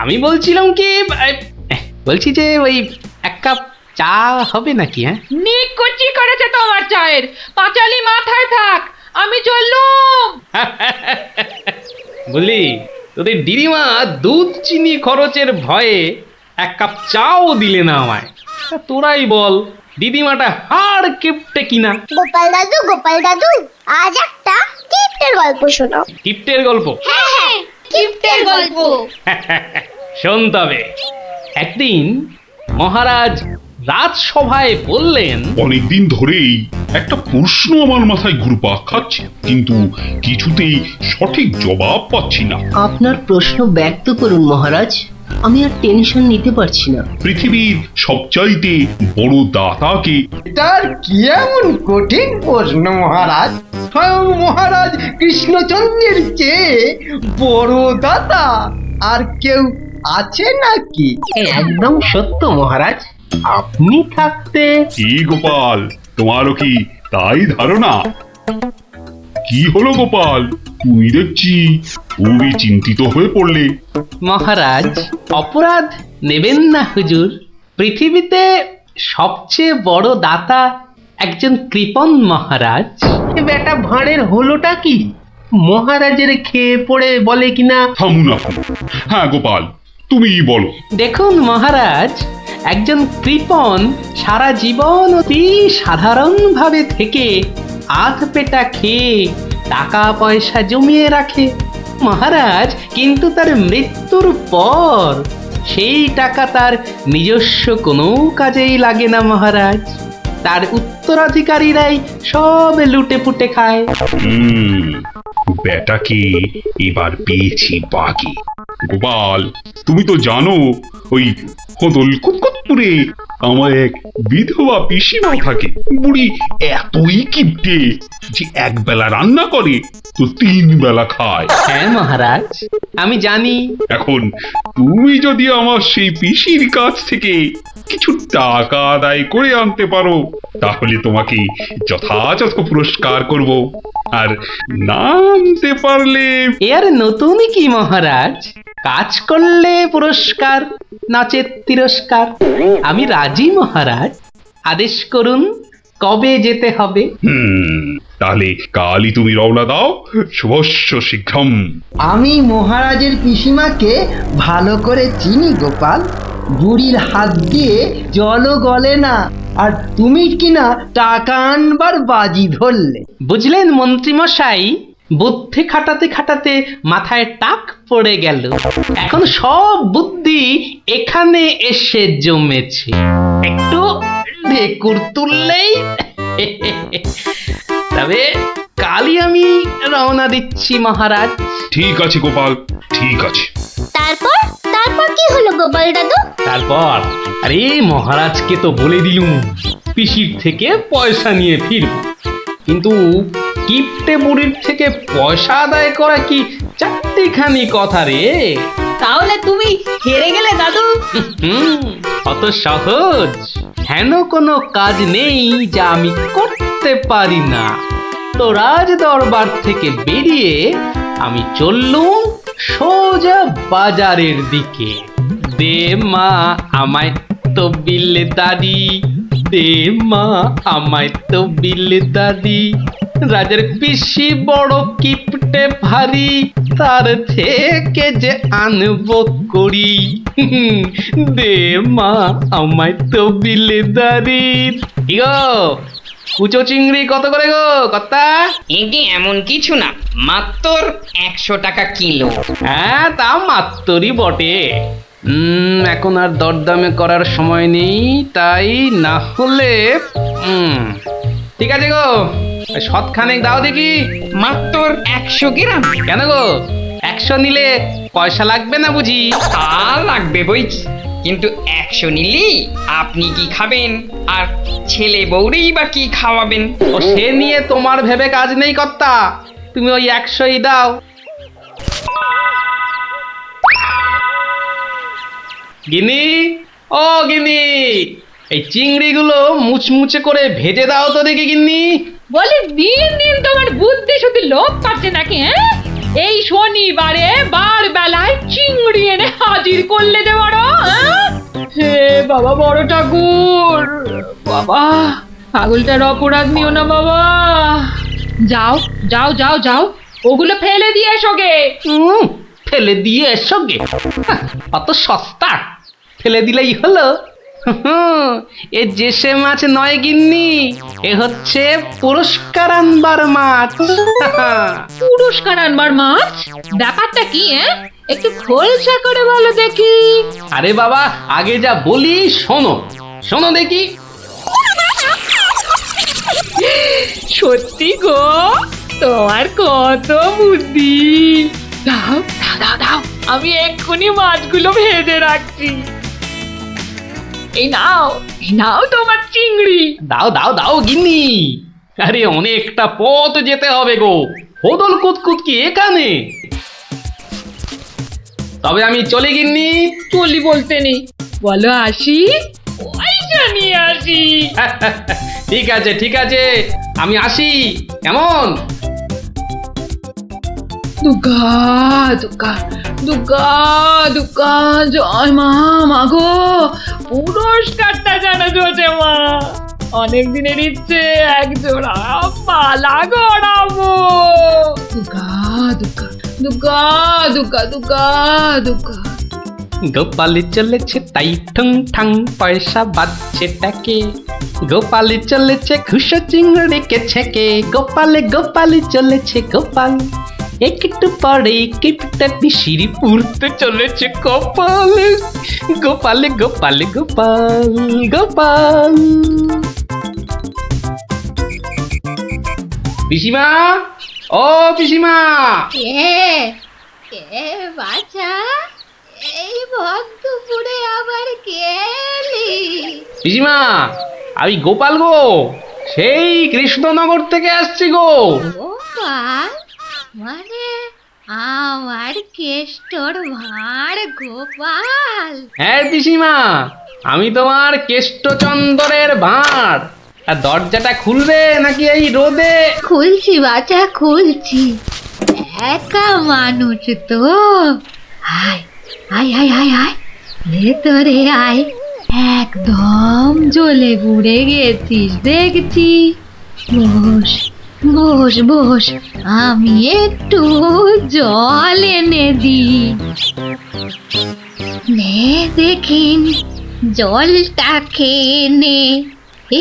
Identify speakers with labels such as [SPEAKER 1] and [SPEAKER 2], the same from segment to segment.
[SPEAKER 1] আমি বলছিলাম কি বলছি যে ওই এক কাপ চা হবে নাকি? হ্যাঁ,
[SPEAKER 2] নিকুচি করেছে তোমার চায়ের, পাঁচালি মাথায় থাক, আমি চললুম।
[SPEAKER 1] বলি তোদের দিদিমা দুধ চিনি খরচের ভয়ে এক কাপ চাও দিলে না আমায়। তা তোরাই বল, দিদিমাটা হাড় কেপটে কিনা।
[SPEAKER 3] গোপাল দাদু, আজ একটা কিপ্টের গল্প শোনাও।
[SPEAKER 1] কিপ্টের গল্প?
[SPEAKER 3] হ্যাঁ, কিপ্টের গল্প।
[SPEAKER 1] শোন তবে। একদিন মহারাজ রাজসভায় বললেন,
[SPEAKER 4] অনেকদিন ধরেই একটা প্রশ্ন আমার মাথায় ঘুরপাক খাচ্ছে, কিন্তু কিছুতেই সঠিক জবাব পাচ্ছি না।
[SPEAKER 5] আপনার প্রশ্ন ব্যক্ত করুন মহারাজ, আমি আর টেনশন নিতে পারছি না।
[SPEAKER 4] পৃথিবীর সবচাইতে বড় দাতাকে?
[SPEAKER 6] এটার কি এমন কঠিন প্রশ্ন মহারাজ? স্বয়ং মহারাজ কৃষ্ণচন্দ্রের চেয়ে বড় দাতা আর কেউ আছে নাকি?
[SPEAKER 5] একদম সত্য মহারাজ, আপনি থাকতে।
[SPEAKER 4] কি গোপাল, তোমারও কি তাই ধারণা? কি হলো গোপাল, তুমি দেখছি খুবই চিন্তিত হয়ে পড়লে।
[SPEAKER 1] মহারাজ অপরাধ নেবেন না হুজুর, পৃথিবীতে সবচেয়ে বড় দাতা একজন কৃপণ মহারাজ।
[SPEAKER 5] এ বেটা ভাঁড়ের হলোটা কি? মহারাজের খেয়ে পড়ে বলে কিনা।
[SPEAKER 4] থামুন আপনি। হ্যাঁ গোপাল, তুমিই বলো।
[SPEAKER 1] দেখুন মহারাজ, একজন কৃপণ সারা জীবন অতি সাধারণভাবে থেকে আধ পেটা খেয়ে টাকা পয়সা জমিয়ে রাখে মহারাজ, কিন্তু তার মৃত্যুর পর সেই টাকা তার নিজস্ব কোনো কাজেই লাগে না মহারাজ। তার উত্তরাধিকারীরাই সব লুটে পুটে খায়।
[SPEAKER 4] বেটাকে এবার পেয়েছি বাগে। গোপাল, তুমি তো জানো ওই কদল কুতকুতপুরে আমার এক বিধবা পিসিমা থাকে। বুড়ি এতই কিপটে যে এক বেলা রান্না করে তো 3 বেলা খায়।
[SPEAKER 1] হ্যাঁ মহারাজ, আমি জানি।
[SPEAKER 4] এখন তুমি যদি আমার সেই পিসির কাছ থেকে কিছু টাকা আদায় করে আনতে পারো, তাহলে তোমাকে যথাযথ পুরস্কার করব। আর না আনতে পারলে?
[SPEAKER 1] এর নতুন কি মহারাজ, কাজ করলে পুরস্কার, নচেত তিরস্কার। আমি রাজি মহারাজ, আদেশ করুন কবে যেতে হবে।
[SPEAKER 4] তাহলে কালই তুমি রওনা দাও, শুভস্য শীঘ্রম।
[SPEAKER 6] আমি মহারাজের পিসিমাকে ভালো করে চিনি গোপাল, বুড়ির হাত দিয়ে জলও গলে না, আর তুমি কিনা টাকা আনবার বাজি ধরলে।
[SPEAKER 1] বুঝলেন মন্ত্রী মশাই, বুদ্ধি খাটাতে খাটাতে মাথায় টাক পড়ে গেল। এখন সব বুদ্ধি এখানে এসে জমেছে, একটু ঢেকুর তুললেই। তবে কালই আমি রওনা দিচ্ছি মহারাজ।
[SPEAKER 4] ঠিক আছে গোপাল, ঠিক আছে।
[SPEAKER 3] তারপর কি হলো গোপাল দাদু?
[SPEAKER 1] তারপর আরে মহারাজকে তো বলে দিলুম পিসির থেকে পয়সা নিয়ে ফিরব, কিন্তু কিপ্টে বুড়ির থেকে পয়সা আদায় করা কি চারটিখানি কথা রে।
[SPEAKER 2] তাহলে তুমি হেরে গেলে দাদু?
[SPEAKER 1] অত সহজ হেন কোনো কাজ নেই যা আমি করতে পারি না। তো রাজ দরবার থেকে বেরিয়ে আমি চললুম সোজা বাজারের দিকে। দে মা আমায় তো বিলে দাদি, দে মা আমায় তো বিলে দাদি। রাজার পিসি বড় কিপটে ভারী, তার থেকে যে আনবো করি। দে মা আমায় তো বিলে দাদি। ইগো কুচো চিংড়ি কত করে গো কর্তা?
[SPEAKER 7] এগে এমন কিছু না, মাত্র 100 টাকা কিলো।
[SPEAKER 1] হ্যাঁ তা মাত্রই বটে। এখন আর দরদামে করার সময় নেই, তাই না হলে ঠিক আছে গো, শতখানেক দাও দেখি।
[SPEAKER 7] মাত্র 100 গ্রাম?
[SPEAKER 1] কেন গো, 100 নিলে পয়সা লাগবে না বুঝি?
[SPEAKER 7] তা লাগবে বইছি, কিন্তু 100 নিলি আপনি কি খাবেন, আর ছেলে বউরেই বা কি খাওয়াবেন?
[SPEAKER 1] ও সে নিয়ে তোমার ভেবে কাজ নেই কর্তা, তুমি ওই 100ই দাও। গিনি, ও গিনি, এই চিংড়িগুলো মুচমুচে করে ভেজে দাও তো দেখি গিন্নি।
[SPEAKER 2] বলে দিন দিন তোমার বুদ্ধি শুধু লোপ পাচ্ছে নাকি? হ্যাঁ, এই শনিবারে বার বেলায় চিংড়ি এনে হাজির করলে যে বড় হে বাবা বড় ঠাকুর, বাবা পাগলটার অপরাধ নিও না বাবা। যাও যাও যাও যাও, ওগুলো ফেলে দিয়ে এসো গে।
[SPEAKER 1] ফেলে দিয়ে এসো গে, অত সস্তা, ফেলে দিলেই হলো। এ জেসে মাছ নয় গিন্নি, এ হচ্ছে পুরস্কার আনবার মাছ।
[SPEAKER 2] পুরস্কার আনবার মাছ? ব্যাপারটা কি একটু খোলসা করে বলো দেখি।
[SPEAKER 1] আরে বাবা, আগে যা বলি শোনো, শোনো দেখি।
[SPEAKER 2] সত্যি গো, তোমার কত বুদ্ধি। দাও দাও দাও দাও, আমি এক্ষুনি মাছগুলো ভেজে রাখছি। এই নাও, এই নাও তোমার চিংড়ি।
[SPEAKER 1] দাও দাও দাও গিন্নি, আরে অনেকটা পথ যেতে হবে গো, হোদল কুতকুত কি এখানে? তবে আমি চলি গিন্নি।
[SPEAKER 2] চলি বলতে নেই, বলো আসি, পয়সা নিয়ে আসি।
[SPEAKER 1] ঠিক আছে ঠিক আছে, আমি আসি, কেমন?
[SPEAKER 2] দুর্গা দুর্গা দুর্গা দুর্গা, জয় মা, মাগো পুরস্কারটা যেন জোটে মা। অনেক দিনের ইচ্ছে, এক জোড়া পালা গড়াবো। দুর্গা দুর্গা দুর্গা দুর্গা দুর্গা দুর্গা।
[SPEAKER 1] গোপালি চলেছে তাই ঠুং ঠাং, পয়সা বাজছে টাকে। গোপালি চলেছে খুশো চিংড়িকে ছেকে। গোপালে গোপালি চলেছে গোপাল, একটু পরে কিপটা পিসিরি পুরতে চলেছে কপালে। গোপালে গোপালে গোপাল গোপাল। পিসিমা, ও পিসিমা।
[SPEAKER 3] কে কে বাছা, এই ভক্তপুরে আবার কে এলি?
[SPEAKER 1] পিসিমা, আমি গোপাল গো, সেই কৃষ্ণনগর থেকে আসছি গো।
[SPEAKER 3] গোপাল মানে আমার কেষ্টর ভাঁড় গোপাল?
[SPEAKER 1] হ্যাঁ পিসিমা, আমি তোমার কেষ্টচন্দরের ভাঁড়। আর দরজাটা খুলবে নাকি এই রোদে?
[SPEAKER 3] খুলছি বাছা, খুলছি। একা মানুষ তো, আয় আয় আয় আয় আয়, ভেতরে আয়। একদম জ্বলে পুড়ে গেছিস দেখছি। বস বস বস, আমি একটু জল এনে দিই। নে দেখিন, জলটা খেয়ে নে।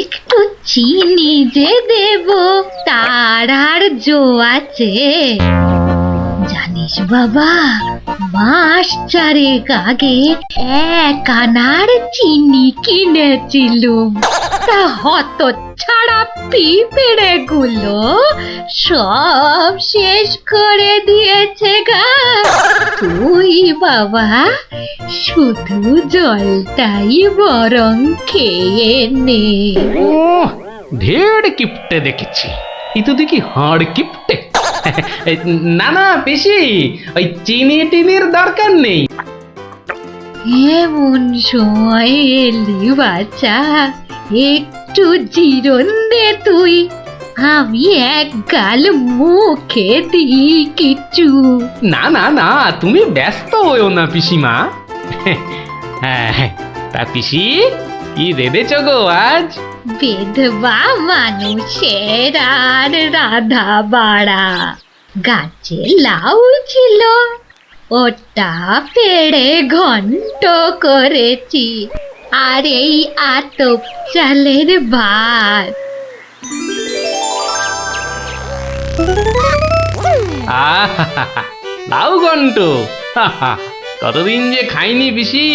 [SPEAKER 3] একটু চিনি যে দেব, তার আর জো আছে? জানিস বাবা, মাস চারেক আগে 1 আনার চিনি কিনেছিলুম। তা হত ছাড়া পিঁপড়ে গুলো সব শেষ করে দিয়েছে গা। তুই বাবা শুধু জলটাই বরং খেয়ে নে।
[SPEAKER 1] ও, ঢের কিপটে দেখেছি, এই তো দেখি হাড় কিপটে। না না পিসি, ওই চিনি টিনির দরকার নেই।
[SPEAKER 3] এমন সময় এলি বাচ্চা, একটু জিরন দে তুই। আমি এক গাল মুখে দিই কিছু।
[SPEAKER 1] না না না, তুমি ব্যস্ত হইও না পিসিমা। হ্যাঁ, তা পিসি কি রেঁধেছ গো আজ?
[SPEAKER 3] বিধবা মানুষের আর রাধা বাড়া। গাছে লাউ ছিল, ওটা পেড়ে ঘন্ট করেছি। আর এই আতপ চালের ভাত।
[SPEAKER 1] আহা, লাউ ঘন্ট, কতদিন যে খাইনি পিসি।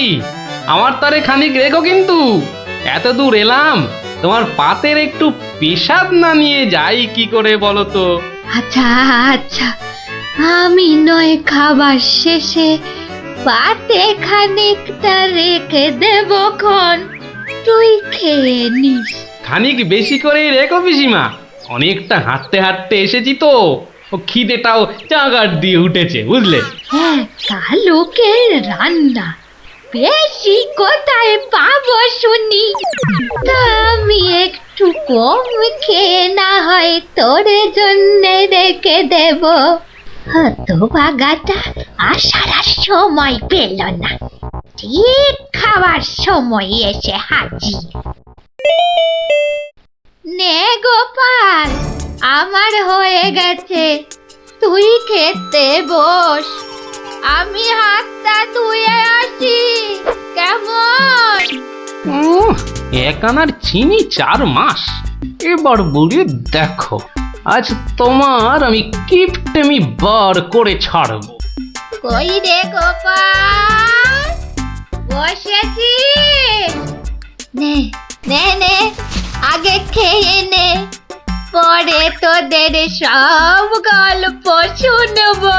[SPEAKER 1] আমার তারে খানিক রেখো কিন্তু, এত দূর এলাম, তোমার পাতের একটু পেশাদ না নিয়ে যাই কি করে বলো তো?
[SPEAKER 3] আচ্ছা আচ্ছা, আমি নয় খাবার শেষে পাতে খানিকটা রেখে দেব খন, তুই খেয়ে নিস।
[SPEAKER 1] খানিক বেশি করেই রেখো পিসিমা, অনেকটা হাঁটতে হাঁটতে এসেছি তো, ও খিদেটাও চাগার দিয়ে উঠেছে বুঝলে।
[SPEAKER 3] হ্যাঁ, তা লোকের রান্না বেশি কোথায় পাবো শুনি? তা আমি একটু কম খেয়ে না হয় তোর জন্য রেখে দেব।
[SPEAKER 8] হতভাগাটা আসার আর সময় পেল না, ঠিক খাওয়ার সময় এসে হাজির। নে গোপাল, আমার হয়ে গেছে, তুই খেতে বস, আমি হাতটা ধুয়ে আসি, কেমন?
[SPEAKER 1] এক আনার চিনি 4 মাস। এবার বুড়ি দেখো, আজ তোমার আমি কিপটেমি বার করে ছাড়ব।
[SPEAKER 8] কই রে গোপাল, বসেছি? নে নে নে, আগে খেয়ে নে, পরে তোদের সব গল্প শুনবো।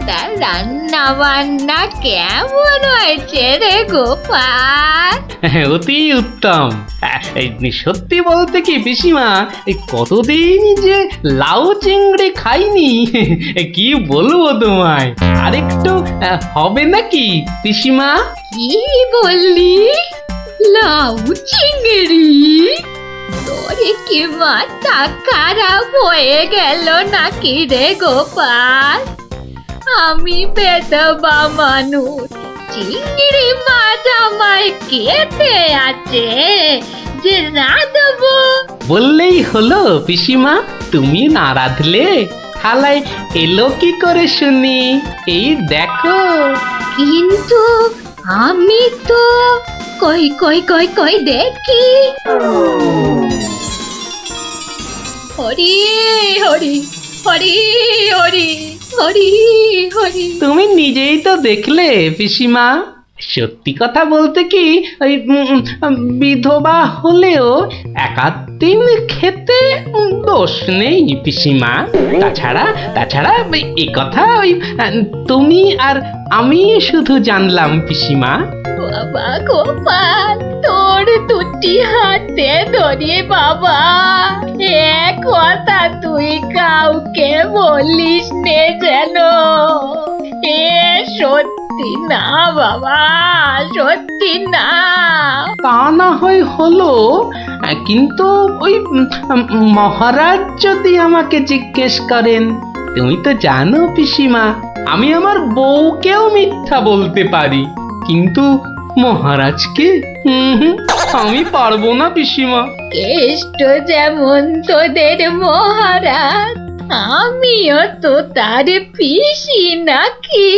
[SPEAKER 8] তা রান্না বান্না কেমন হয়েছে রে গোপাল?
[SPEAKER 1] অতি উত্তম। সত্যি বলতে কি পিসিমা, এই কতদিন যে লাউ চিংড়ি খাইনি, কি বলবো তোমায়। আরেকটু হবে নাকি পিসিমা?
[SPEAKER 8] কি বললি? লাউ চিংড়ি? তোরে কি মাথা খারাপ হয়ে গেল নাকি রে গোপাল? আমি বেদবা মানুষ, চিংড়ি মাছ আমায় খেতে আছে যে রাঁধবো?
[SPEAKER 1] বললেই হলো পিসিমা, তুমি না রাঁধলে থালায় এলো কি করে শুনি? এই দেখো।
[SPEAKER 8] কিন্তু আমি তো কই কই কই কই দেখি। হরি হরি হরি হরি হরি হরি।
[SPEAKER 1] তুমি নিজেই তো দেখলে পিসিমা। সত্যি কথা বলতে কি, ওই বিধবা হলেও একাদিন খেতে দোষ নেই পিসিমা। তাছাড়া এই কথা ওই তুমি আর আমি শুধু জানলাম পিসিমা।
[SPEAKER 8] বাবা গোপাল, তোর দুটি হাতে ধরে বাবা, এক কথা তুই কাউকে বলিস নে যেন। এ সত্যি না বাবা, সত্যি না।
[SPEAKER 1] তা না হয় হলো, কিন্তু ওই মহারাজ যদি আমাকে জিজ্ঞেস করেন, তুমি তো জানো পিসিমা, আমি আমার বউকেও মিথ্যা বলতে পারি, কিন্তু মহারাজকে আমি পারবো না পিসিমা।
[SPEAKER 8] কেষ্ট যেমন তোদের মহারাজ, আমিও তো তার পিসি নাকি।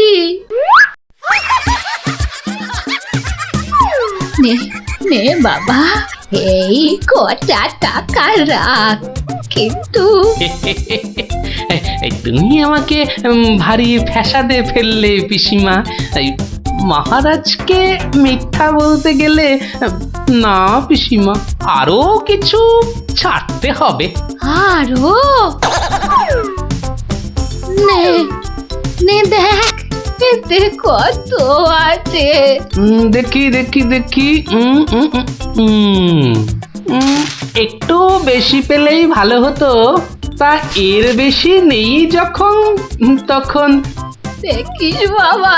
[SPEAKER 8] নে নে বাবা, এই কটা টাকা রাখ, কিন্তু
[SPEAKER 1] তুমি আমাকে ভারী ফ্যাসাদে ফেললে পিসিমা। মহারাজকে মিথ্যা বলতে গেলে না পিসিমা, আরো কিছু ছাড়তে হবে।
[SPEAKER 8] আরো? নে নে দেখ, এতে কত আছে?
[SPEAKER 1] দেখি দেখি দেখি, একটু বেশি পেলেই ভালো হতো, তা এর বেশি নেই যখন, তখন।
[SPEAKER 8] দেখিস বাবা,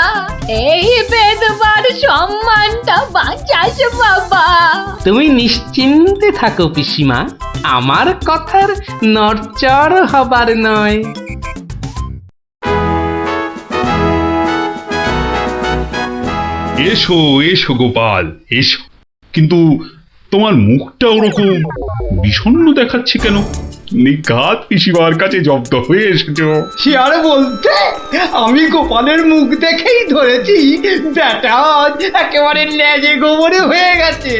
[SPEAKER 8] এই বেদবার সম্মানটা বাঁচাস বাবা।
[SPEAKER 1] তুমি নিশ্চিন্তে থাকো পিসিমা, আমার কথার নড়চড় হবার নয়।
[SPEAKER 4] এসো এসো গোপাল, এসো। কিন্তু তোমার মুখটা ওরকম বিষণ্ণ দেখাচ্ছে কেন? নিঘাত পিসিমার কাছে জব্দ হয়ে এসেছো।
[SPEAKER 6] সে আর বলতে, আমি গোপালের মুখ দেখেই ধরেছি ব্যাটা একেবারে লেজে গোবরে হয়ে গেছে।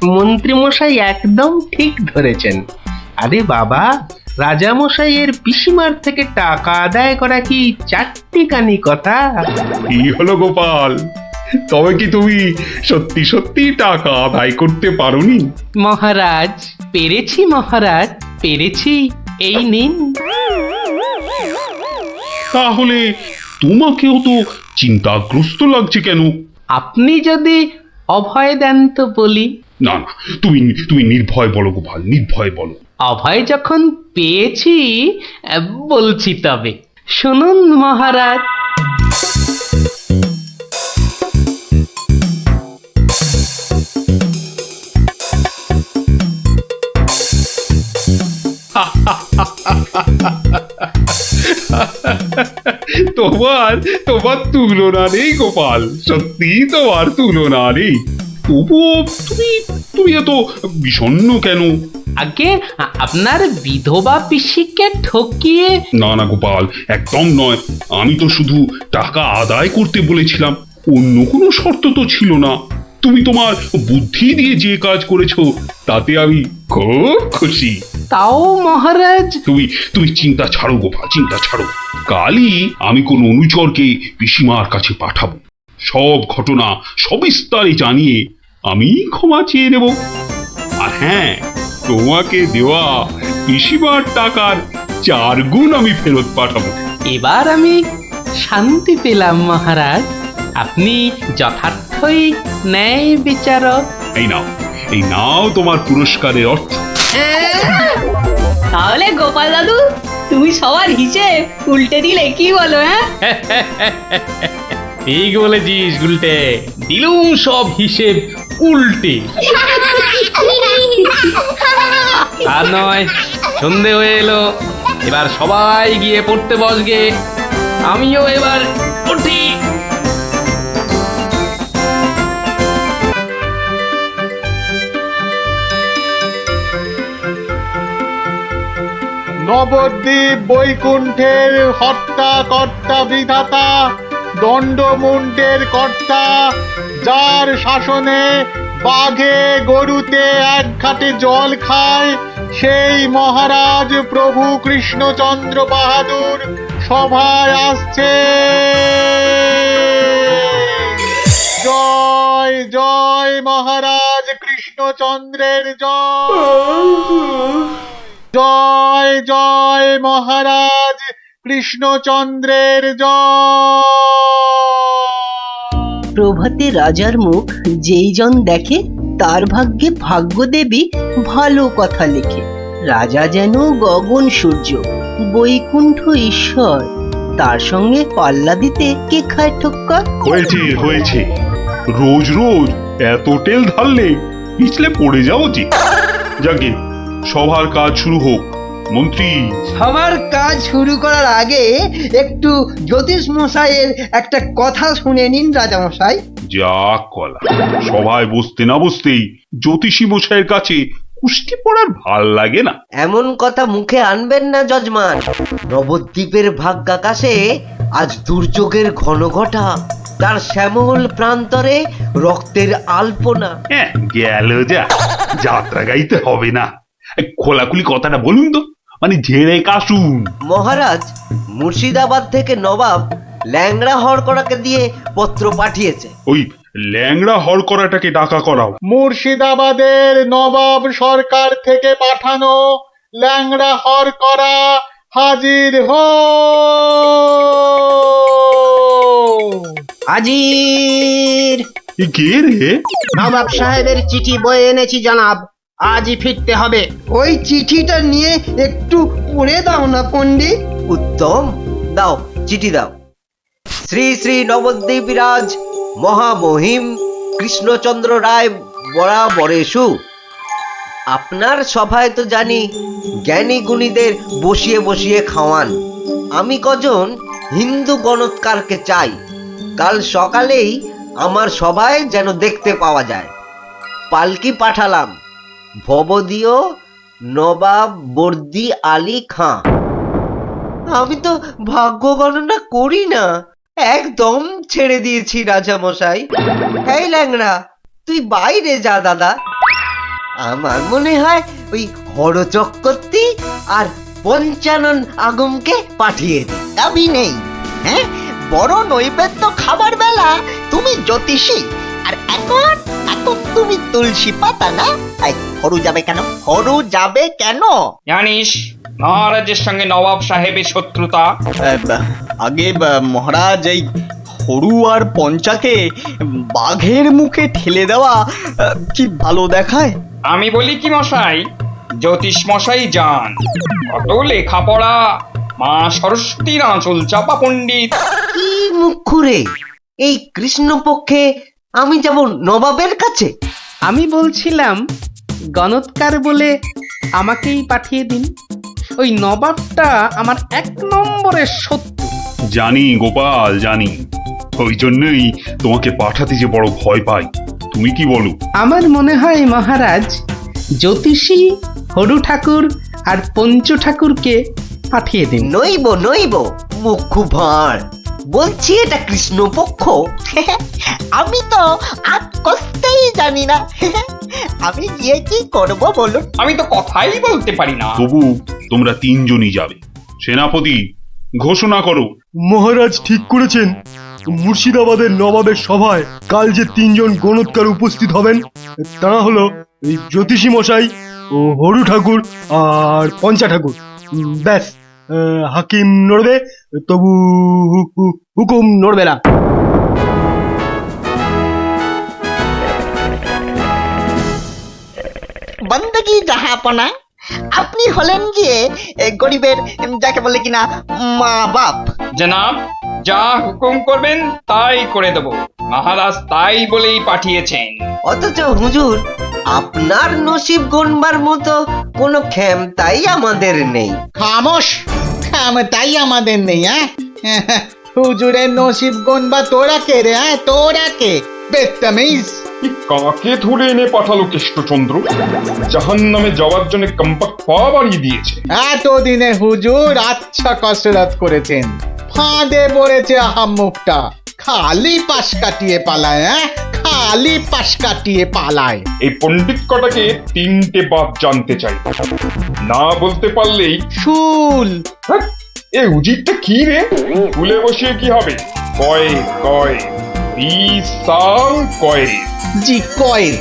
[SPEAKER 5] মন্ত্রী মশাই একদম ঠিক ধরেছেন। আরে বাবা, রাজামশাইয়ের পিসিমার থেকে টাকা আদায় করা কি চারটিখানি কথা?
[SPEAKER 4] কি হলো গোপাল, তবে কি তুমি সত্যি সত্যি টাকা আদায় করতে পারোনি?
[SPEAKER 1] মহারাজ, পেরেছি মহারাজ, পেরেছি। এই নিন।
[SPEAKER 4] তাহলে তোমাকেও তো চিন্তাগ্রস্ত লাগছে কেন?
[SPEAKER 1] আপনি যদি অভয় দেন তো বলি।
[SPEAKER 4] না না, তুমি তুমি নির্ভয় বলো গোপাল, নির্ভয় বলো।
[SPEAKER 1] অভয় যখন পেয়েছি, বলছি তবে শুনুন মহারাজ।
[SPEAKER 4] তোমার তোমার তুলনা নেই গোপাল, সত্যি তোমার তুলনা নেই। তবুও তুমি তুমি এত বিষণ্ণ কেন?
[SPEAKER 1] আগে আপনার বিধবা পিসিকে ঠকিয়ে
[SPEAKER 4] না না গোপাল, একদম নয়। আমি তো শুধু টাকা আদায় করতে বলেছিলাম, অন্য কোনো শর্ত তো ছিল না। তুমি তোমার বুদ্ধি দিয়ে যে কাজ করেছো তাতে আমি খুব খুশি।
[SPEAKER 1] তাও মহারাজ।
[SPEAKER 4] তুমি তুমি চিন্তা ছাড়ো গোপাল, চিন্তা ছাড়ো। কালই আমি কোন অনুচরকে পিসিমার কাছে পাঠাবো, সব ঘটনা সবিস্তারে জানিয়ে আমি ক্ষমা চেয়ে নেব। আর হ্যাঁ, তোমাকে দেওয়া পিসিমার টাকার 4 গুণ আমি ফেরত পাঠাবো।
[SPEAKER 1] এবার আমি শান্তি পেলাম মহারাজ, আপনি যথার্থই ন্যায় বিচারক।
[SPEAKER 4] এই নাও তোমার পুরস্কারের অর্থ।
[SPEAKER 2] তাহলে গোপাল দাদু তুমি সবার হিসেব উল্টে দিলে, কি বলো?
[SPEAKER 1] ঠিক বলেছিস গুলটে, দিলুম সব হিসেব উল্টে। আর নয়, সন্ধে হয়ে এলো, এবার সবাই গিয়ে পড়তে বসগে, আমিও এবার উঠি।
[SPEAKER 9] নবদ্বীপ বৈকুণ্ঠের হত্যা কর্তা বিধাতা, দণ্ডমুণ্ডের কর্তা, যার শাসনে বাঘে গরুতে এক ঘাটে জল খায়, সেই মহারাজ প্রভু কৃষ্ণচন্দ্র বাহাদুর সভায় আসছে। জয় জয় মহারাজ কৃষ্ণচন্দ্রের জয়। জয় জয় মহারাজ কৃষ্ণচন্দ্রের জয়।
[SPEAKER 6] প্রভাতে রাজার মুখ যেই জন দেখে, তার ভাগ্যে ভাগ্যদেবী ভালো কথা লেখে। রাজা যেন গগন সূর্য, বৈকুণ্ঠ ঈশ্বর, তার সঙ্গে পাল্লা দিতে কে খায় ঠক্কর?
[SPEAKER 4] হয়েছে হয়েছে, রোজ রোজ এত তেল ঢাললে পিছলে পড়ে যাও যে। যাকে সবার কাজ শুরু হোক। মন্ত্রী,
[SPEAKER 6] সবার কাজ শুরু করার আগে একটু জ্যোতিষ মশাইয়ের একটা কথা শুনে নিন রাজা মশাই।
[SPEAKER 4] যা কলা, সভায় বসতে না বসতেই জ্যোতিষী মশাইয়ের কাছে কুস্তি পড়ার ভাল লাগে না।
[SPEAKER 10] এমন কথা মুখে আনবেন না যজমান। নবদ্বীপের ভাগ্যাকাশে আজ দুর্যোগের ঘন ঘটা, তার শ্যামল প্রান্তরে রক্তের আলপনা।
[SPEAKER 4] হ্যাঁ, গেল যা, যাত্রা গাইতে হবে না। খোলাখুলি কথাটা বলুন তো, মানে ঝেড়ে কাশুন।
[SPEAKER 10] মহারাজ মুর্শিদাবাদ থেকে নবাব ল্যাংড়া হরকড়াকে দিয়ে পত্র পাঠিয়েছে।
[SPEAKER 4] ওই ল্যাংড়া হরকড়াটাকে ডাকা করাও।
[SPEAKER 9] মুর্শিদাবাদের নবাব সরকার থেকে পাঠানো ল্যাংড়া হরকড়া হাজির হো।
[SPEAKER 5] হাজির।
[SPEAKER 4] কে রে?
[SPEAKER 5] নবাব সাহেবের চিঠি বয়ে এনেছি জনাব, আজই ফিরতে হবে।
[SPEAKER 6] ওই চিঠিটা নিয়ে একটু পড়ে দাও না পণ্ডিত।
[SPEAKER 10] উত্তম, দাও চিঠি দাও। শ্রী শ্রী নবদ্বীপ রাজ মহামহিম কৃষ্ণচন্দ্র রায় বরাবরেশু। আপনার সভায় তো জানি জ্ঞানী গুণীদের বসিয়ে বসিয়ে খাওয়ান। আমি কজন হিন্দু গণৎকারকে চাই, কাল সকালেই আমার সভায় যেন দেখতে পাওয়া যায়। পালকি পাঠালাম, ভবদীয় নবাব বর্দি আলী খাঁ। আমি তো ভাগ্য গণনা করি না, একদম ছেড়ে দিয়েছি রাজা মশাই। এই ল্যাংড়া, তুই বাইরে যা দাদা। আমার মনে হয় ওই হরচক্রবর্তী আর পঞ্চানন আগমকে পাঠিয়ে দি।
[SPEAKER 11] দাবি নেই, হ্যাঁ, বড় নৈবেদ্য খাবার বেলা তুমি জ্যোতিষী, আর এখন এখন তুমি তুলসী পাতা না? হরু যাবে কেন? হরু যাবে কেন?
[SPEAKER 7] জানিস মহারাজের সঙ্গে নবাব সাহেবের শত্রুতা।
[SPEAKER 11] আগে মহারাজ, এই হরু আর পঞ্চাকে বাঘের মুখে ঠেলে দেওয়া কি ভালো দেখায়?
[SPEAKER 7] আমি বলি কি মশাই, জ্যোতিষ মশাই যান, কত লেখাপড়া, মা সরস্বতীর আঁচল চাপা পণ্ডিত।
[SPEAKER 10] কি মুখ খুঁড়ে এই কৃষ্ণপক্ষে আমি যাব নবাবের কাছে?
[SPEAKER 1] আমি বলছিলাম গণৎকার বলে আমাকেই পাঠিয়ে দিন। ওই নবাবটা আমার 1 নম্বরের শত্রু,
[SPEAKER 4] জানি গোপাল, জানি। ওই জন্যই তোমাকে পাঠাতে যে বড় ভয় পাই। তুমি কি বলো?
[SPEAKER 1] আমার মনে হয় মহারাজ, জ্যোতিষী, হরু ঠাকুর আর পঞ্চু ঠাকুরকে পাঠিয়ে দিন।
[SPEAKER 11] নইব মুখ খুব ভাঁড়। বলছি এটা কৃষ্ণপক্ষ। আমি তো আর কষতেই জানি না। আমি গিয়ে কি করব বলুন?
[SPEAKER 7] আমি তো কথাই বলতে পারি না।
[SPEAKER 4] তবু তোমরা তিনজনই যাবে। সেনাপতি, ঘোষণা করো।
[SPEAKER 12] মহারাজ ঠিক করেছেন। মুর্শিদাবাদের নবাবের সভায় কাল যে তিনজন গণৎকার উপস্থিত হবেন তারা হলো এই জ্যোতিষী মশাই, ও হরু ঠাকুর আর পঞ্চা ঠাকুর। ব্যাস, হাকিম নড়বে, তবু হুকুম নড়বে না।
[SPEAKER 11] বন্দগি জাহাপনা, আপনি হলেন গিয়ে গরিবের যাকে বলে কিনা মা বাপ।
[SPEAKER 7] জনাব, যা হুকুম করবেন তাই করে দেব। মহারাজ তাই বলেই পাঠিয়েছেন।
[SPEAKER 10] অথচ হুজুর, আপনার নসিব গণবার মতো কোনো ক্ষমতাই আমাদের নেই।
[SPEAKER 9] খামোশ, তাই আমাদের নেই। হুজুরের নসিব গনবা তোরা কে রে? তোরা কে? বেত্তামিজ।
[SPEAKER 13] কাকে ধরে এনে পাঠালো কৃষ্ণচন্দ্র? জাহান নামে যাওয়ার জন্য কম্পাক পা বাড়িয়ে দিয়েছে।
[SPEAKER 9] এতদিনে হুজুর আচ্ছা কসরত করেছেন। ফাঁদে পড়েছে আহাম্মুকটা। খালি পাশ কাটিয়ে পালায়, খালি পাশ কাটিয়ে পালায়।
[SPEAKER 13] এই পণ্ডিত কটাকে তিনটে বাপ জানতে চাই, না বলতে পারলেই
[SPEAKER 9] শুল।
[SPEAKER 13] এ উজিরটা কি রে? ফুলে বসিয়ে কি হবে? কয় কয় বিশাল কয়।
[SPEAKER 9] জি কয়েল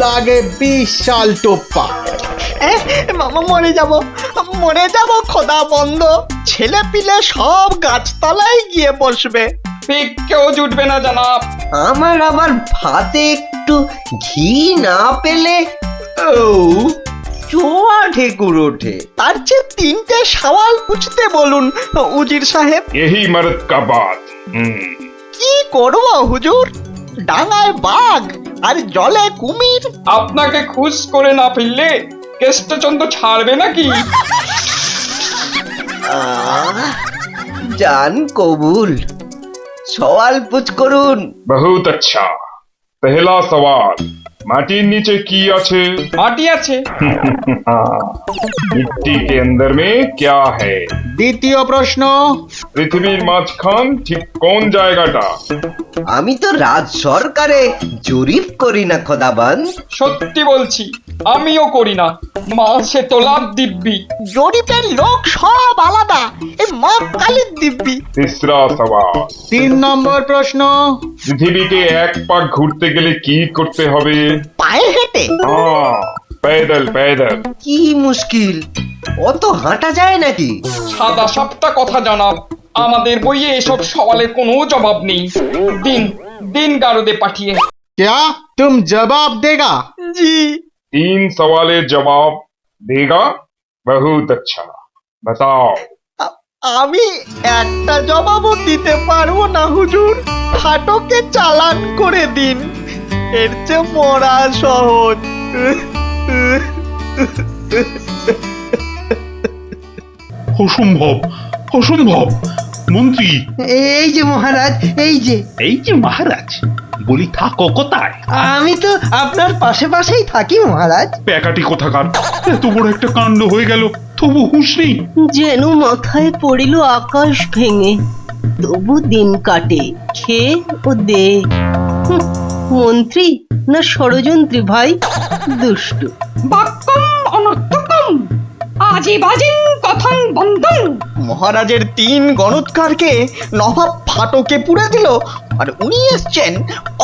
[SPEAKER 9] লাগে 20 সাল টোপ্পা।
[SPEAKER 11] মরে যাব খোদা বন্ধ। ছেলে পিলে সব গাছতলায় গিয়ে বসবে।
[SPEAKER 7] কেউ জুটবে না জনাব।
[SPEAKER 10] আমার আবার ভাতে একটু ঘি না পেলে চোয়া ঠেকুর ওঠে।
[SPEAKER 11] তার চেয়ে তিনটে সওয়াল পুছতে বলুন উজির সাহেব।
[SPEAKER 13] यही मर्द का बात।
[SPEAKER 11] কি করব হুজুর? ডাঙায় বাঘ আর জলে কুমির।
[SPEAKER 7] আপনাকে খুশ করে না ফেললে কেষ্টচন্দ্র ছাড়বে নাকি?
[SPEAKER 10] জান কবুল, সওয়াল পুছ করুন।
[SPEAKER 13] बहुत अच्छा। पहला सवाल, माटिर नीचे की আছে?
[SPEAKER 7] মাটি আছে।
[SPEAKER 13] मिट्टी के अंदर में क्या है?
[SPEAKER 9] দ্বিতীয় প্রশ্ন,
[SPEAKER 13] পৃথিবীর মাঝখান ঠিক কোন জায়গাটা?
[SPEAKER 10] আমি তো রাজ সরকারে জরিপ করি না খোদাবান।
[SPEAKER 7] সত্যি বলছি, আমিও করি না। মাসে তোলার দিব্যি।
[SPEAKER 11] জরিপের লোক সব আলাদা। এই মা কালীর দিব্যি।
[SPEAKER 13] तीसरा सवाल,
[SPEAKER 9] 3 নম্বর প্রশ্ন,
[SPEAKER 13] পৃথিবীকে এক পাক ঘুরতে গেলে কি করতে হবে?
[SPEAKER 11] পায়ে হেঁটে।
[SPEAKER 13] हाँ, पैदल पैदल।
[SPEAKER 10] কি মুশকিল, অত হাঁটা যায় নাকি?
[SPEAKER 7] সাদা সাপটা কথা জানাব। আমাদের বইয়ে এসব সওয়ালের কোনো জবাব নেই। দিন দিন গারদে পাঠিয়ে।
[SPEAKER 9] क्या तुम जवाब देगा?
[SPEAKER 11] জি।
[SPEAKER 13] 3 सवालेर जवाब देगा? बहुत अच्छा। बताओ।
[SPEAKER 11] আমি একটা জবাবও দিতে পারবো না হুজুর। ফাটকে চালান করে দিন। এর চেয়ে মরা সহজ।
[SPEAKER 4] অসম্ভব, অসম্ভব। মন্ত্রী,
[SPEAKER 6] এই যে মহারাজ, এই যে
[SPEAKER 4] মহারাজ, বলি থাকো কোথায়?
[SPEAKER 6] আমি তো আপনার পাশে পাশেই থাকি মহারাজ।
[SPEAKER 4] প্যাকাটি কোথাকার, এত বড় একটা কাণ্ড হয়ে গেল, তবু হুঁশ নেই।
[SPEAKER 14] যেন মাথায় পড়িল আকাশ ভেঙে, তবু দিন কাটে খেয়ে ও দে। মন্ত্রী না ষড়যন্ত্রী ভাই, দুষ্টু।
[SPEAKER 2] বাক্যম অনর্থকম আজি বাজিন কথন বন্ধন।
[SPEAKER 11] মহারাজের 3 গণৎকারকে নবাব ফাটকে পুড়ে দিল, আর উনি এসছেন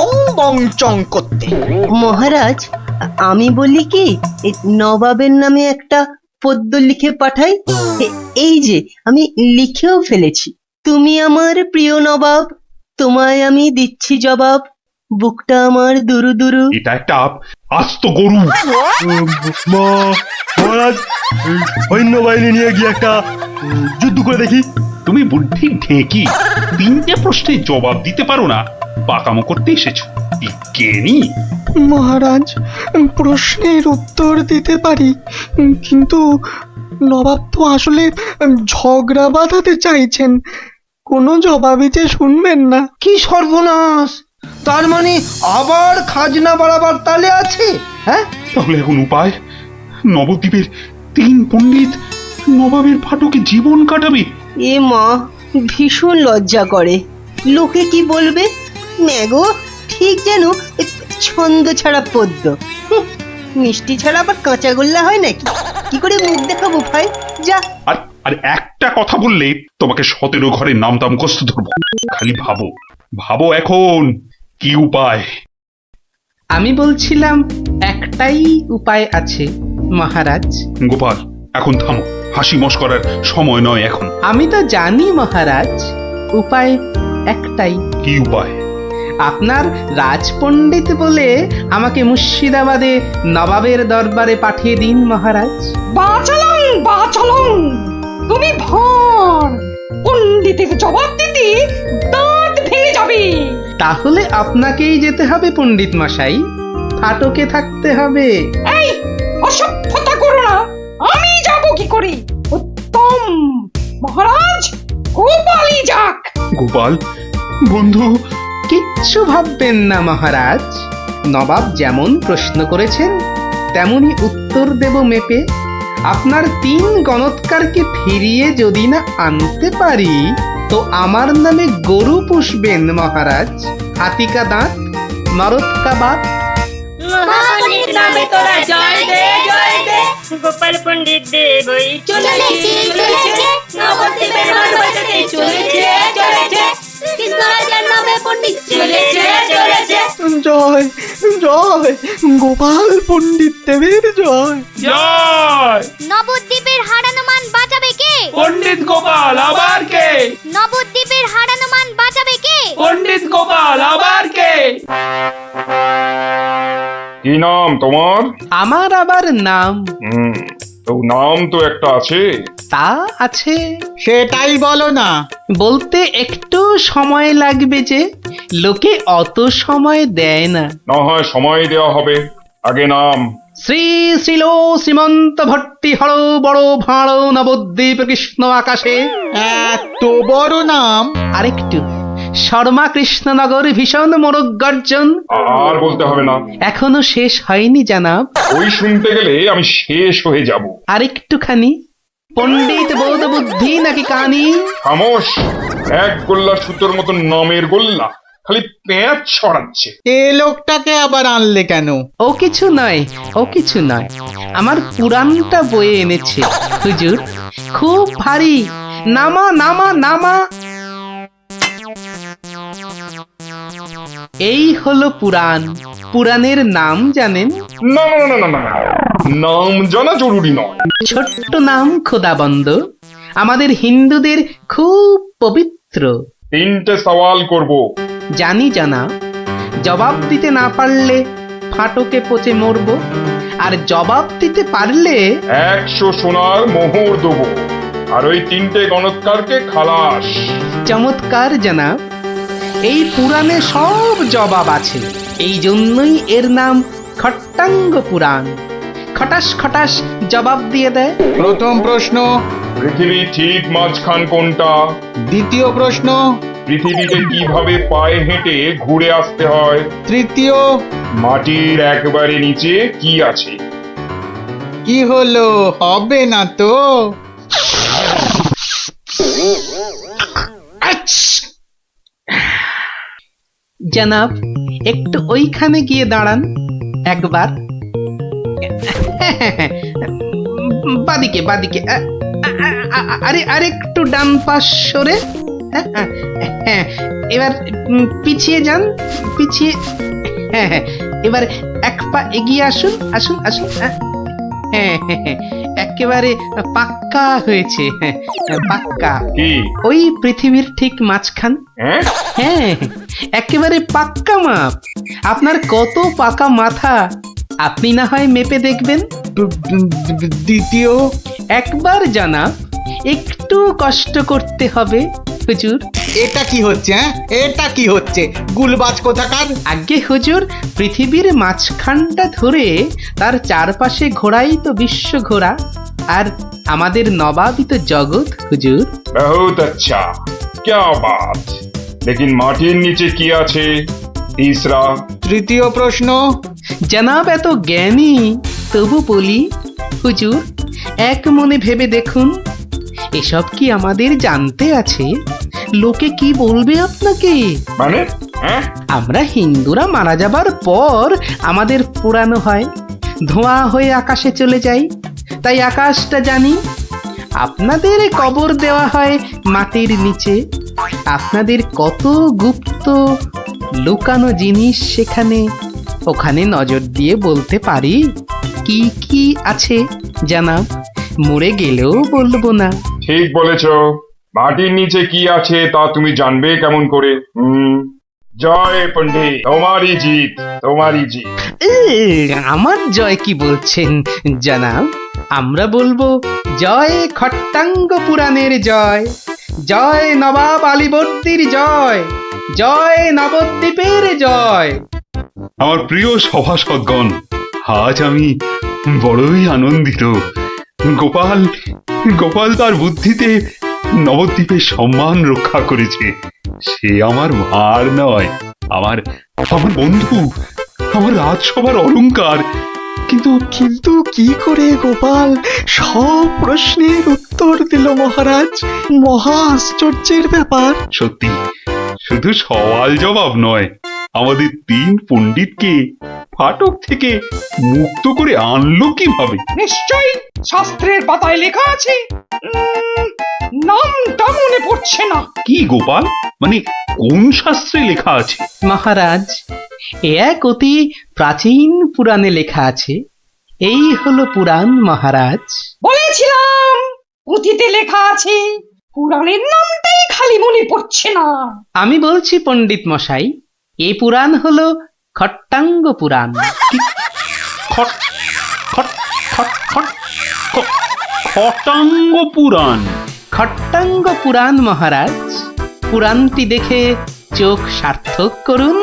[SPEAKER 11] অং বং চং করতে।
[SPEAKER 14] মহারাজ, আমি বলি কি, এই নবাবের নামে একটা পদ্য লিখে পাঠাই। এই যে আমি লিখেও ফেলেছি। তুমি আমার প্রিয় নবাব, তোমায় আমি দিচ্ছি জবাব, বুকটা আমার দুরু দুরু।
[SPEAKER 4] এটা একটা আস্ত গরু।
[SPEAKER 12] মহারাজ, সৈন্যবাহিনী নিয়ে গিয়ে একটা যুদ্ধ করে দেখি।
[SPEAKER 4] তুমি বুদ্ধি ঢেকি, 3টে প্রশ্নের জবাব দিতে পারো না, পাকামো করতে এসেছো। বিজ্ঞানী
[SPEAKER 11] মহারাজ, প্রশ্নের উত্তর দিতে পারি, কিন্তু নবাব তো আসলে ঝগড়া বাঁধাতে চাইছেন।
[SPEAKER 6] কোনো জবাবই যে শুনবেন না। কি সর্বনাশ! তার মানে আবার খাজনা বাড়াবার তালে আছে? হ্যাঁ,
[SPEAKER 4] তাহলে এখন উপায়? নবদ্বীপের 3 পণ্ডিত নবাবের ফাটকে জীবন কাটাবে।
[SPEAKER 14] এ মা, ভীষণ লজ্জা করে। লোকে কি বলবে? ম্যাগো ঠিক যেন ছন্দ ছাড়া পদ্য। হুঁ, মিষ্টি ছাড়া আবার কাঁচাগোল্লা হয় নাকি? কি করে মুখ দেখাবো ভাই? যা।
[SPEAKER 4] আর একটা কথা বললে তোমাকে 17 ঘরের নামটা মুখস্থ ধরবো। খালি ভাবো ভাবো এখন কি উপায়।
[SPEAKER 1] আমি বলছিলাম একটাই উপায় আছে মহারাজ।
[SPEAKER 4] গোপাল, এখন থামো, হাসি মশকরার সময় নয় এখন।
[SPEAKER 1] আমি তো জানি মহারাজ, উপায় একটাই।
[SPEAKER 4] কি উপায়?
[SPEAKER 1] আপনার রাজপণ্ডিত বলে আমাকে মুর্শিদাবাদে নবাবের দরবারে পাঠিয়ে দিন মহারাজ।
[SPEAKER 2] বাঁচালং তুমি ভর পণ্ডিতের জবাব দিতে দাঁত ভেঙে যাবে।
[SPEAKER 1] তাহলে আপনাকেই যেতে হবে পণ্ডিত মশাই, ফাটকে থাকতে হবে।
[SPEAKER 2] এই অসভ্যতা করো না, আমি যাব কি করে? উত্তম মহারাজ, গোপালই যাক।
[SPEAKER 4] গোপাল বন্ধু,
[SPEAKER 1] কিচ্ছু ভাববেন না মহারাজ, নবাব যেমন প্রশ্ন করেছেন তেমনি উত্তর দেব মেপে। আপনার 3 গণৎকারকে ফিরিয়ে যদি না আনতে পারি তো আমার নামে গরু পুষবেন মহারাজ। হাতিকা দাঁত, মরদকা বাত।
[SPEAKER 8] মহাপণ্ডিত নামে তোরা জয় দে জয় দে, গোপাল পণ্ডিত দেবই চলেছে চলেছে, নবদ্বীপের মান বাঁচাতে চলেছে চলেছে, কৃষ্ণরাজার নামে পণ্ডিত চলেছে চলেছে।
[SPEAKER 6] জয় জয় গোপাল পণ্ডিত দেবের জয়।
[SPEAKER 13] জয়!
[SPEAKER 3] নবদ্বীপের হারানো মান বাঁচাবে কে?
[SPEAKER 13] পণ্ডিত গোপাল, আবার কে?
[SPEAKER 3] নবদ্বীপের হারানো মান বাঁচাবে কে?
[SPEAKER 13] পণ্ডিত গোপাল, আবার কে?
[SPEAKER 7] কি নাম তোমার?
[SPEAKER 1] আমার আবার নাম?
[SPEAKER 7] তো নাম তো একটা আছে।
[SPEAKER 1] তা আছে।
[SPEAKER 9] সেটাই বলো না।
[SPEAKER 1] বলতে একটু সময় লাগবে যে, লোকে অত সময় দেয় না।
[SPEAKER 7] না হয় সময় দেওয়া হবে, আগে নাম।
[SPEAKER 1] শ্রী শ্রীল শ্রীমন্ত ভট্টি হর বড় ভাঁড় নবদ্বীপ কৃষ্ণ আকাশে।
[SPEAKER 9] এত বড় নাম?
[SPEAKER 1] আরেকটু, শর্মা কৃষ্ণনগর ভীষণ মোরগ গর্জন।
[SPEAKER 7] আর বলতে হবে না,
[SPEAKER 1] এখনো শেষ হয়নি জানাব।
[SPEAKER 7] ওই শুনতে গেলে আমি শেষ হয়ে যাব।
[SPEAKER 1] আরেকটুখানি, পণ্ডিত বোধ বুদ্ধি নাকি কানি।
[SPEAKER 7] খামোশ! এক গোল্লা সুতোর মতন নামের গোল্লা, খালি পেঁচ ছড়াচ্ছে।
[SPEAKER 9] এ লোকটাকে আবার আনলে কেন?
[SPEAKER 1] ও কিছু নয়, ও কিছু নয়, আমার পুরাণটা বয়ে এনেছে হুজুর। খুব ভারী, নামা নামা নামা। এই হলো পুরাণ। পুরাণের নাম জানেন?
[SPEAKER 7] না না না না না, নাম জানা জরুরি নয়।
[SPEAKER 1] ছোট্ট নাম খোদাবন্দ, আমাদের হিন্দুদের খুব পবিত্র।
[SPEAKER 7] 3টে সওয়াল করব।
[SPEAKER 1] জানি জানা, জবাব দিতে না পারলে ফাটকে পচে মরব, আর জবাব দিতে পারলে
[SPEAKER 7] 100 সোনার মোহর দেবো, আর ওই 3টে গণৎকারকে খালাস।
[SPEAKER 1] চমৎকার জানাব, এই পুরাণে সব জবাব আছে। এই জন্যই এর নাম খট্টাঙ্গ পুরাণ। খটাস খটাস জবাব দিয়ে দেয়।
[SPEAKER 9] প্রথম প্রশ্ন,
[SPEAKER 7] পৃথিবীর ঠিক মাঝখান কোনটা?
[SPEAKER 9] দ্বিতীয় প্রশ্ন,
[SPEAKER 7] পৃথিবীতে কিভাবে পায়ে হেঁটে ঘুরে আসতে হয়?
[SPEAKER 9] তৃতীয়,
[SPEAKER 7] মাটির একবারে নিচে কি আছে?
[SPEAKER 9] কি হলো, হবে না তো?
[SPEAKER 1] জানাব, একটু ওইখানে গিয়ে দাঁড়ান একবার। বাদিকে বাদিকে, আরে আরেকটু ডান পাশ সরে। এবার পিছিয়ে যান, পিছিয়ে। এবার 1 পা এগিয়ে আসুন, আসুন আসুন। একেবারে পাক্কা হয়েছে, পাক্কা। ওই পৃথিবীর ঠিক মাঝখান। হ্যাঁ, একেবারে পাক্কা মাপ। আপনার কত পাকা মাথা আপনি না হয় মেপে দেখবেন।
[SPEAKER 9] দ্বিতীয়,
[SPEAKER 1] একবার জানা, একটু কষ্ট করতে হবে হুজুর।
[SPEAKER 9] এটা কি হচ্ছে? হ্যাঁ, এটা কি হচ্ছে? গুলবাজ কোথাকার।
[SPEAKER 1] আগে হুজুর, পৃথিবীর মাঝখানটা ধরে তার চারপাশে ঘোরাই তো বিশ্ব ঘোরা, আর আমাদের নবাবই তো জগৎ হুজুর।
[SPEAKER 7] বহুত আচ্ছা,
[SPEAKER 13] क्या बात लेकिन মাটির নিচে কি আছে तीसरा
[SPEAKER 9] তৃতীয় প্রশ্ন
[SPEAKER 1] জানাব এত জ্ঞানী তবু বলি হুজুর এক মনে ভেবে দেখুন এসব কি আমাদের জানতে আছে লোকে কি বলবে আপনাকে
[SPEAKER 13] মানে হ্যাঁ
[SPEAKER 1] আমরা হিন্দুরা মারা যাবার পর আমাদের পোড়ানো হয় ধোঁয়া হয়ে আকাশে চলে যাই তাই আকাশটা জানি আপনাদের কবর দেওয়া হয় মাটির নিচে আপনাদের কত গুপ্ত লুকানো জিনিস সেখানে ওখানে নজর দিয়ে বলতে পারি কি কি আছে জানাব মরে গেলেও বলবো না
[SPEAKER 13] ঠিক বলেছো মাটির নিচে কি আছে তা তুমি জানবে কেমন করে জয় পণ্ডিত তোমারই জিত তোমারই জিত
[SPEAKER 1] আমার জয় কি বলছেন জানাব আমরা বলবো জয় খট্টাঙ্গ পুরাণের জয় জয় নবাব আলীবর্দীর জয় জয় নবদ্বীপের জয়
[SPEAKER 4] আমার প্রিয় সভাসদগণ আজ আমি বড়ই আনন্দিত গোপাল গোপাল তার বুদ্ধিতে নবদ্বীপের সম্মান রক্ষা করেছে সে আমার ভার নয় আমার আমার বন্ধু আমার রাজসভার অলংকার কিন্তু
[SPEAKER 15] কিন্তু কি করে গোপাল সব প্রশ্নের উত্তর দিল মহারাজ মহা আশ্চর্যের ব্যাপার
[SPEAKER 4] সত্যি শুধু সওয়াল জবাব নয় আমাদের 3 পণ্ডিতকে ফাটক থেকে মুক্ত করে আনলো কিভাবে
[SPEAKER 7] নিশ্চয়ই শাস্ত্রের পাতায় লেখা আছে নামটা মনে পড়ছে না
[SPEAKER 4] কি গোপাল মানে কোন শাস্ত্রে লেখা আছে
[SPEAKER 1] মহারাজ এ এক অতি প্রাচীন পুরাণে লেখা আছে এই হলো পুরাণ মহারাজ
[SPEAKER 2] বলেছিলাম পুঁথিতে লেখা আছে পুরাণের নামটাই খালি মনে পড়ছে না
[SPEAKER 1] আমি বলছি পণ্ডিত মশাই এই পুরাণ হলো খট্টাঙ্গ পুরাণ
[SPEAKER 4] খট খট খট খট খটাঙ্গ পুরাণ
[SPEAKER 1] খট্টাঙ্গ পুরাণ মহারাজ পুরাণটি দেখে চোখ সার্থক করুন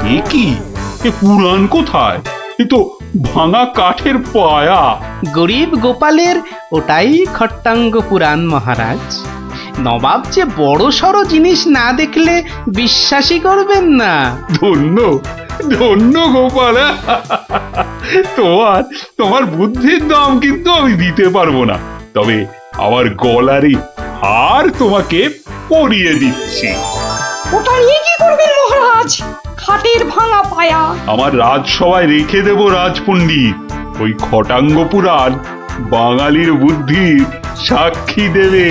[SPEAKER 4] এ কি এ পুরাণ কোথায় এ তো ভাঙা কাঠের পায়া
[SPEAKER 1] গরিব গোপালের ওটাই খট্টাঙ্গ পুরাণ মহারাজ নবাব যে বড় সড় জিনিস না দেখলে বিশ্বাসই করবেন না
[SPEAKER 4] ধন্য ধন্য গোপাল তোমার তোমার বুদ্ধির দাম কিন্তু আমি দিতে পারবো না তবে আমার গলারই হার তোমাকে পরিয়ে দিচ্ছি
[SPEAKER 2] ওটা নিয়ে কি করবেন মহারাজ খাটের ভাঙা পায়া
[SPEAKER 4] আমার রাজসভায় রেখে দেব রাজপণ্ডিত ওই খটাঙ্গ পুরাণ বাঙালির বুদ্ধির সাক্ষী দেবে